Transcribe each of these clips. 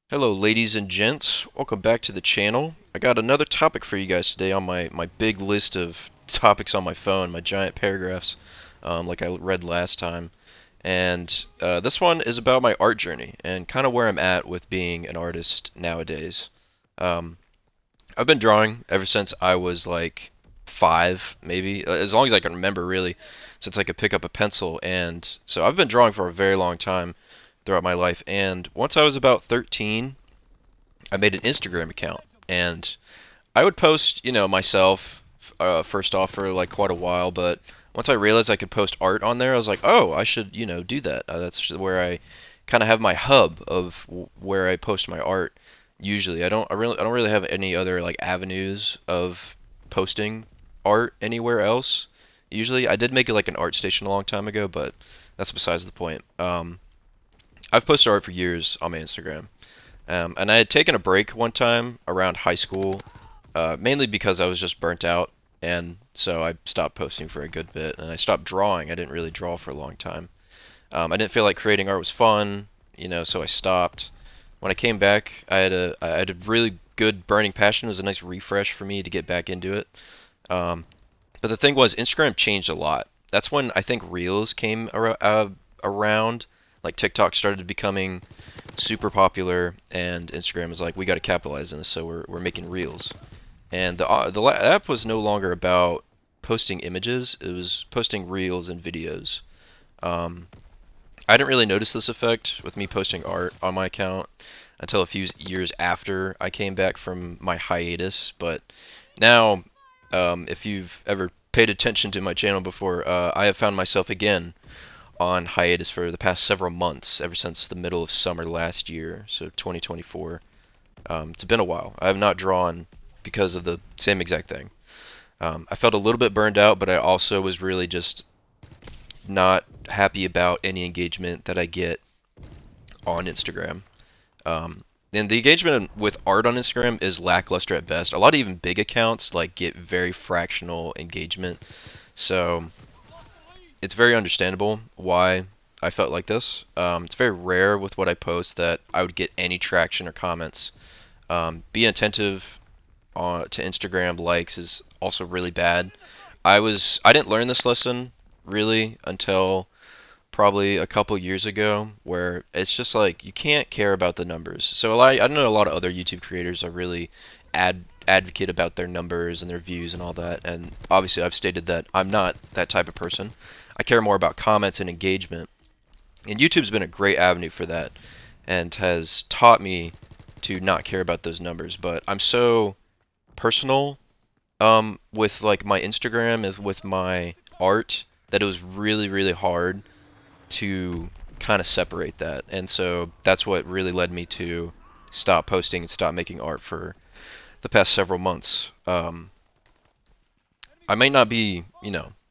Hello, ladies and gents. Welcome back to the channel. I got another topic for you guys today on my big list of topics on my phone, my giant paragraphs, like I read last time. And this one is about my art journey and kind of where I'm at with being an artist nowadays. Um, I've been drawing ever since I was like 5, maybe, as long as I can remember, really, since I could pick up a pencil. And so I've been drawing for a very long time throughout my life. And once I was about 13, I made an Instagram account, and I would post, myself first off for like quite a while, but once I realized I could post art on there, I was like, oh, I should, do that. That's where I kind of have my hub of where I post my art. Usually, I don't really have any other like avenues of posting art anywhere else. Usually, I did make it like an art station a long time ago, but that's besides the point. I've posted art for years on my Instagram. And I had taken a break one time around high school, mainly because I was just burnt out, and so I stopped posting for a good bit, and I stopped drawing. I didn't really draw for a long time. I didn't feel like creating art was fun, so I stopped. When I came back, I had a really good burning passion. It was a nice refresh for me to get back into it. Um, but the thing was, Instagram changed a lot. That's when I think Reels came around. Like TikTok started becoming super popular, and Instagram was like, we got to capitalize on this, so we're making reels. And the app was no longer about posting images; it was posting reels and videos. Um, I didn't really notice this effect with me posting art on my account until a few years after I came back from my hiatus. But now, if you've ever paid attention to my channel before, I have found myself again on hiatus for the past several months, ever since the middle of summer last year, so 2024. It's been a while. I have not drawn because of the same exact thing. I felt a little bit burned out, but I also was really just not happy about any engagement that I get on Instagram. And the engagement with art on Instagram is lackluster at best. A lot of even big accounts like get very fractional engagement. So it's very understandable why I felt like this. It's very rare with what I post that I would get any traction or comments. Being attentive to Instagram likes is also really bad. I didn't learn this lesson really until probably a couple years ago, where it's just like you can't care about the numbers. So I know a lot of other YouTube creators are really advocate about their numbers and their views and all that, and obviously I've stated that I'm not that type of person. I care more about comments and engagement, and YouTube's been a great avenue for that, and has taught me to not care about those numbers. But I'm so personal with like my Instagram, with my art, that it was really really hard to kind of separate that. And so that's what really led me to stop posting and stop making art for the past several months. I may not be,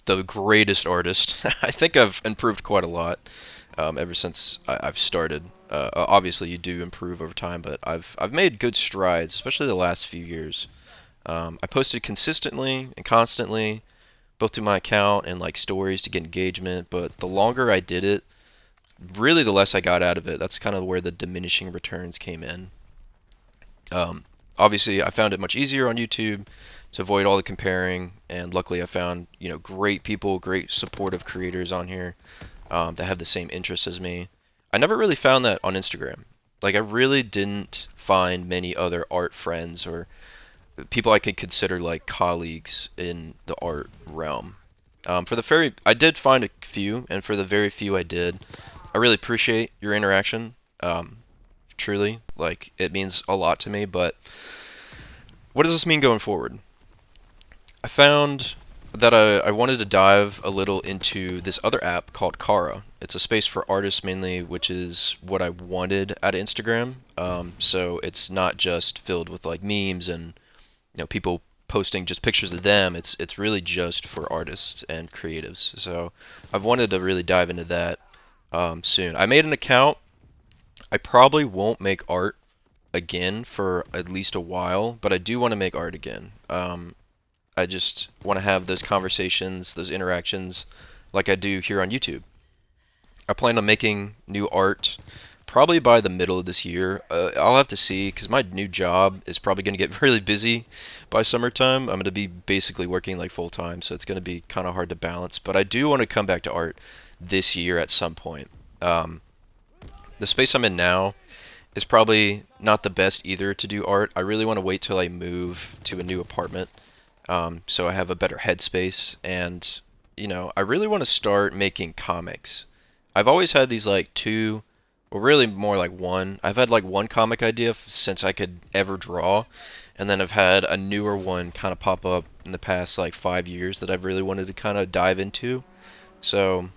the greatest artist. I think I've improved quite a lot ever since I've started. Obviously, you do improve over time, but I've made good strides, especially the last few years. I posted consistently and constantly, both to my account and like stories to get engagement. But the longer I did it, really the less I got out of it. That's kind of where the diminishing returns came in. Um, Obviously, I found it much easier on YouTube to avoid all the comparing, and luckily, I found great people, great supportive creators on here that have the same interests as me. I never really found that on Instagram. Like, I really didn't find many other art friends or people I could consider like colleagues in the art realm. I did find a few, and for the very few I did, I really appreciate your interaction. Truly, like it means a lot to me. But what does this mean going forward? I found that I wanted to dive a little into this other app called Kara. It's a space for artists mainly, which is what I wanted out of Instagram. So it's not just filled with like memes and people posting just pictures of them. It's really just for artists and creatives. So I've wanted to really dive into that soon. I made an account. I probably won't make art again for at least a while, but I do want to make art again. I just want to have those conversations, those interactions, like I do here on YouTube. I plan on making new art Probably by the middle of this year. I'll have to see because my new job is probably going to get really busy by summertime. I'm going to be basically working like full time, so it's going to be kind of hard to balance. But I do want to come back to art this year at some point. Um, the space I'm in now is probably not the best either to do art. I really want to wait till I move to a new apartment, so I have a better headspace. And I really want to start making comics. I've always had these like two, or really more like one. I've had like one comic idea since I could ever draw, and then I've had a newer one kind of pop up in the past like 5 years that I've really wanted to kind of dive into. So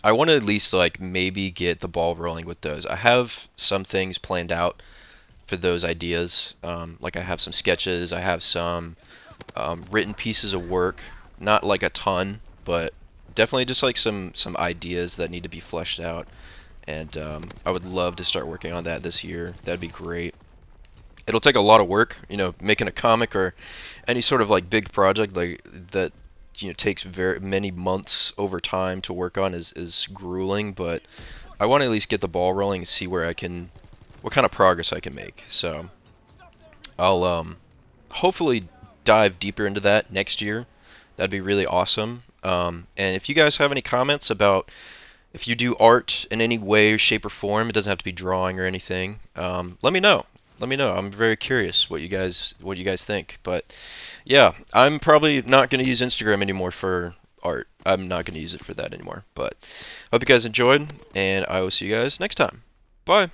I want to at least like maybe get the ball rolling with those. I have some things planned out for those ideas. Like I have some sketches, I have some written pieces of work, not like a ton, but definitely just like some ideas that need to be fleshed out. And I would love to start working on that this year. That'd be great. It'll take a lot of work, making a comic or any sort of like big project like that. Takes very many months over time to work on is grueling, but I want to at least get the ball rolling and see what kind of progress I can make. So I'll hopefully dive deeper into that next year. That'd be really awesome. And if you guys have any comments about if you do art in any way, shape, or form, it doesn't have to be drawing or anything. Let me know. Let me know. I'm very curious what you guys think. But yeah, I'm probably not going to use Instagram anymore for art. I'm not going to use it for that anymore. But hope you guys enjoyed, and I will see you guys next time. Bye.